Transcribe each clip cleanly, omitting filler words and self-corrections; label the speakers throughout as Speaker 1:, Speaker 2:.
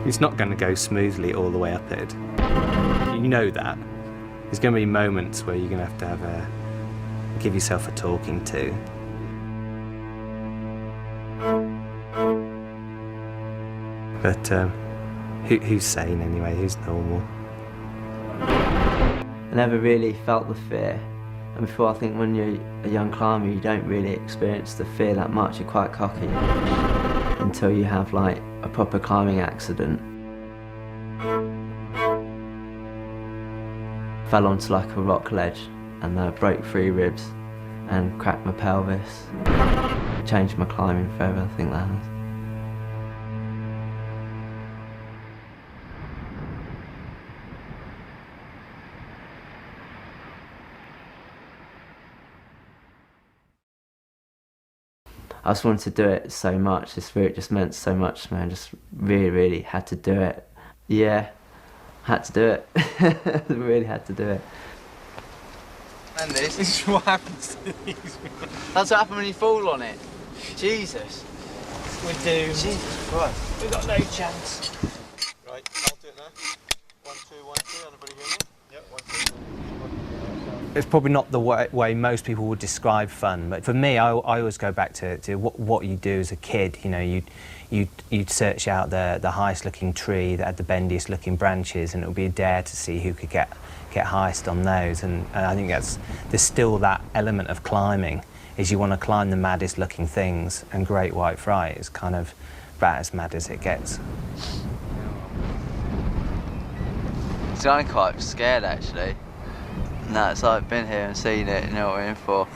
Speaker 1: It's not going to go smoothly all the way up it. You know that. There's going to be moments where you're going to have give yourself a talking to. But who's sane anyway? Who's normal?
Speaker 2: I never really felt the fear. And before, I think when you're a young climber, you don't really experience the fear that much. You're quite cocky until you have like a proper climbing accident. Fell onto like a rock ledge and broke 3 ribs and cracked my pelvis. Changed my climbing forever, I think that has. I just wanted to do it so much. This route just meant so much to me. I just really had to do it. Yeah, had to do it. Really had to do it.
Speaker 3: And this is what happens to these. That's what happens when you fall on it. Jesus.
Speaker 4: We're doomed.
Speaker 3: Jesus Christ.
Speaker 4: We've got no chance.
Speaker 5: Right, I'll do it now. 1, 2, 1, 2. Everybody hear me? Yep, 1, 2.
Speaker 1: It's probably not the way most people would describe fun, but for me, I always go back to what you do as a kid. You know, you'd search out the highest looking tree that had the bendiest looking branches, and it would be a dare to see who could get highest on those. And I think there's still that element of climbing, is you want to climb the maddest looking things, and Great White Fright is kind of about as mad as it gets.
Speaker 3: I'm quite scared actually. No, it's like been here and seen it, you know what we're in for.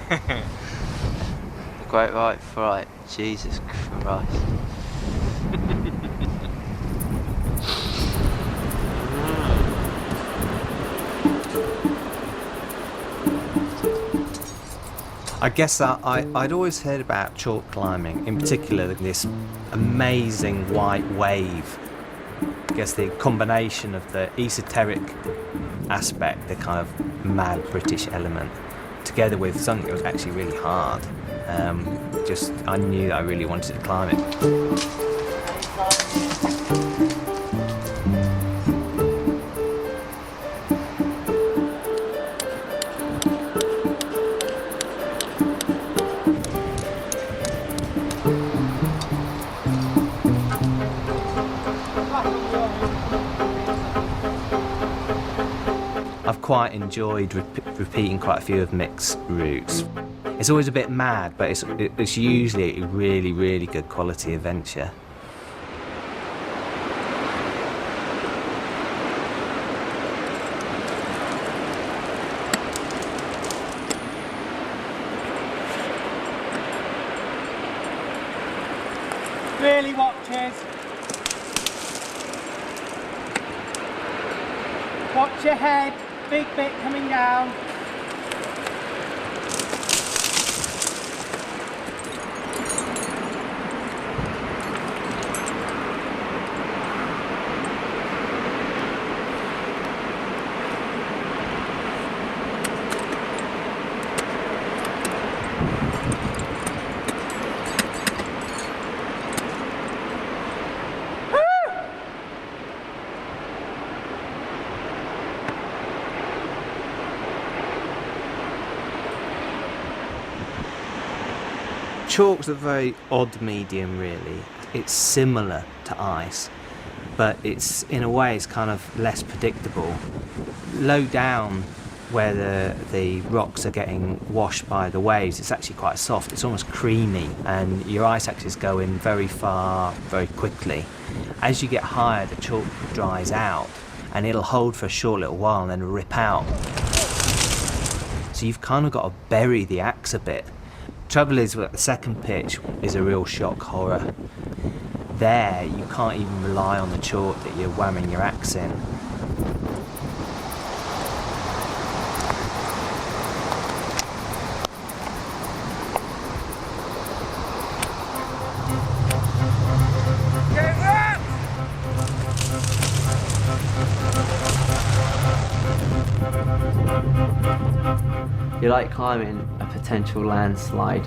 Speaker 3: The Great White Fright, Jesus Christ.
Speaker 1: I guess I'd always heard about chalk climbing, in particular this amazing white wave. I guess the combination of the esoteric aspect, the kind of mad British element, together with something that was actually really hard. I knew that I really wanted to climb it. I've quite enjoyed repeating quite a few of Mick's routes. It's always a bit mad, but it's usually a really good quality adventure.
Speaker 4: Really watches. Watch your head. Big bit coming down.
Speaker 1: Chalk's a very odd medium, really. It's similar to ice, but in a way it's kind of less predictable. Low down, where the rocks are getting washed by the waves, it's actually quite soft. It's almost creamy, and your ice axes go in very far, very quickly. As you get higher, the chalk dries out, and it'll hold for a short little while and then rip out. So you've kind of got to bury the axe a bit. Trouble is, the second pitch is a real shock horror. There, you can't even rely on the chalk that you're whamming your axe in.
Speaker 2: You're like climbing a potential landslide.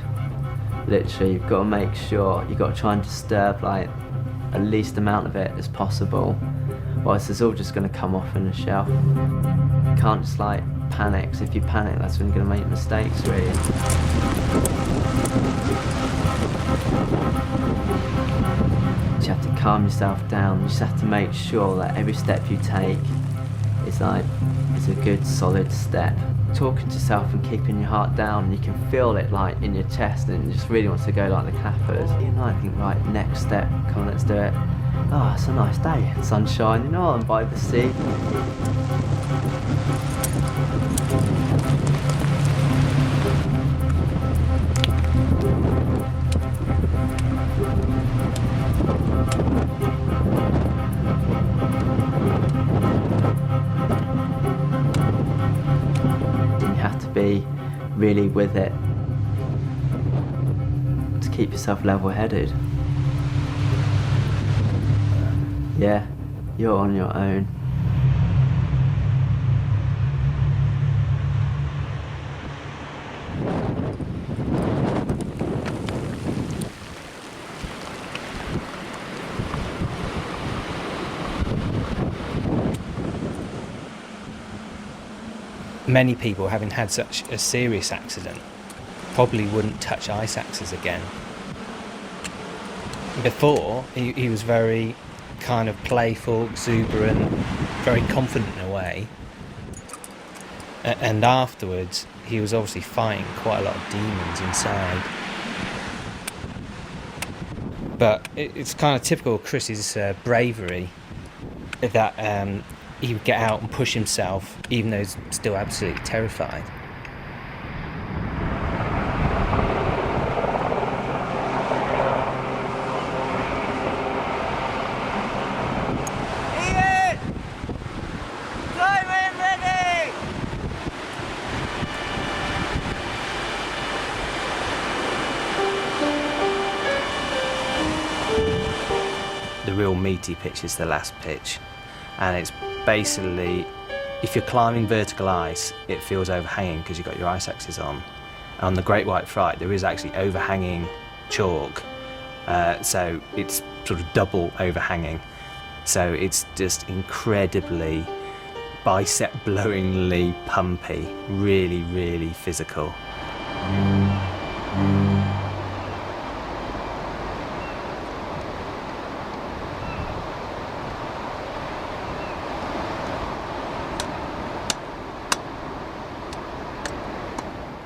Speaker 2: Literally, you've got to make sure, you've got to try and disturb like at least amount of it as possible, or else it's all just going to come off in the shelf. You can't just like panic, 'cause if you panic, that's when you're going to make mistakes, really. You have to calm yourself down. You just have to make sure that every step you take is a good solid step. Talking to yourself and keeping your heart down, you can feel it like in your chest, and it just really wants to go like the clappers. You might think, right, next step, come on, let's do it. Oh, it's a nice day, sun's shining, oh, I'm by the sea. Be really with it to keep yourself level-headed. Yeah, you're on your own.
Speaker 1: Many people, having had such a serious accident, probably wouldn't touch ice axes again. Before, he was very kind of playful, exuberant, very confident in a way. And afterwards, he was obviously fighting quite a lot of demons inside. But it's kind of typical of Chris's bravery that he would get out and push himself, even though he's still absolutely terrified.
Speaker 3: Ian! Climbing ready!
Speaker 1: The real meaty pitch is the last pitch, and it's basically, if you're climbing vertical ice, it feels overhanging because you've got your ice axes on. On the Great White Fright, there is actually overhanging chalk, so it's sort of double overhanging. So it's just incredibly bicep-blowingly pumpy, really, really physical.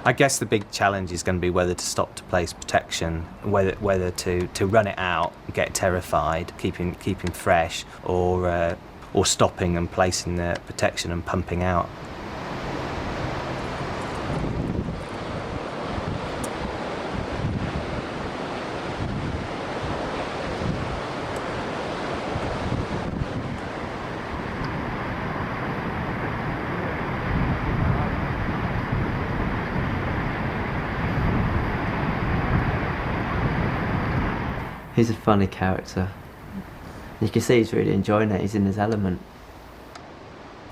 Speaker 1: I guess the big challenge is going to be whether to stop to place protection, whether to run it out, get terrified, keeping fresh, or stopping and placing the protection and pumping out.
Speaker 2: He's a funny character. You can see he's really enjoying it, he's in his element.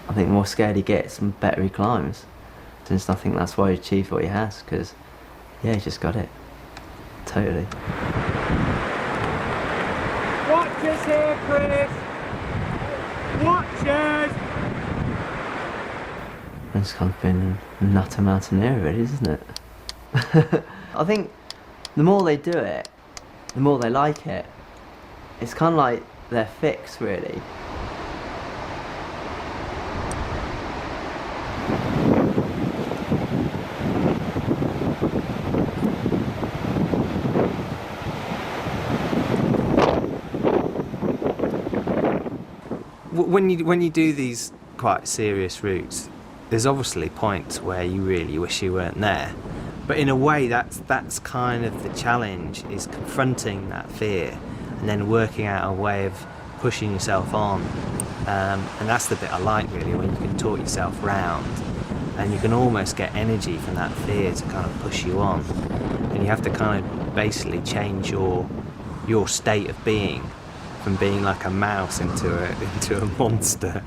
Speaker 2: I think the more scared he gets, the better he climbs. And I think that's why he achieved what he has, because, yeah, he just got it. Totally.
Speaker 4: Watchers here, Chris! Watchers!
Speaker 2: It's kind of been a nutter mountaineer, really, isn't it? I think the more they do it, the more they like it. It's kind of like their fix, really.
Speaker 1: When you do these quite serious routes, there's obviously points where you really wish you weren't there. But in a way, that's kind of the challenge, is confronting that fear and then working out a way of pushing yourself on. And that's the bit I like, really, when you can talk yourself round and you can almost get energy from that fear to kind of push you on. And you have to kind of basically change your state of being from being like a mouse into a monster.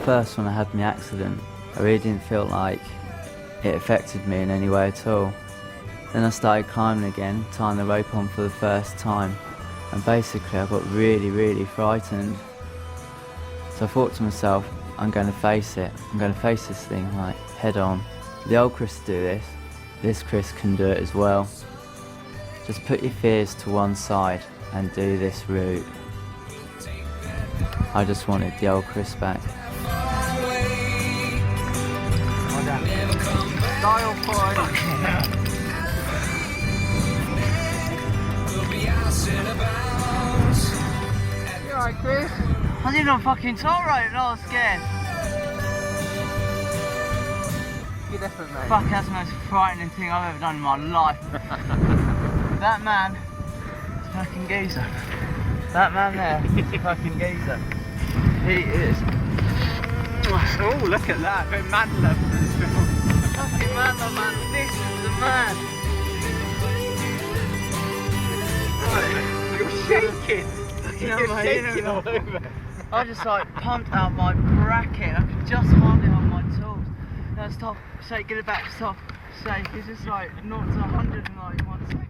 Speaker 2: first when I had my accident, I really didn't feel like it affected me in any way at all. Then I started climbing again, tying the rope on for the first time, and basically I got really frightened. So I thought to myself, I'm going to face it. I'm going to face this thing like head on. The old Chris do this Chris can do it as well. Just put your fears to one side and do this route. I just wanted the old Chris back.
Speaker 3: Dial point. You alright, Chris? I didn't know fucking top rope and I was scared.
Speaker 4: Good effort, mate.
Speaker 3: Fuck, that's the most frightening thing I've ever done in my life. That man is a fucking geezer. That man there is a fucking geezer. He is.
Speaker 4: Oh, look at that. Very man love for this film.
Speaker 3: Fucking man, my man. This is the man.
Speaker 4: You're shaking. You're shaking all over.
Speaker 3: I just like pumped out my bracket. I could just hardly hold my tools. No, stop. Shake, get it back. Stop. Shake. It's just like 0 to 100 in like 1 second.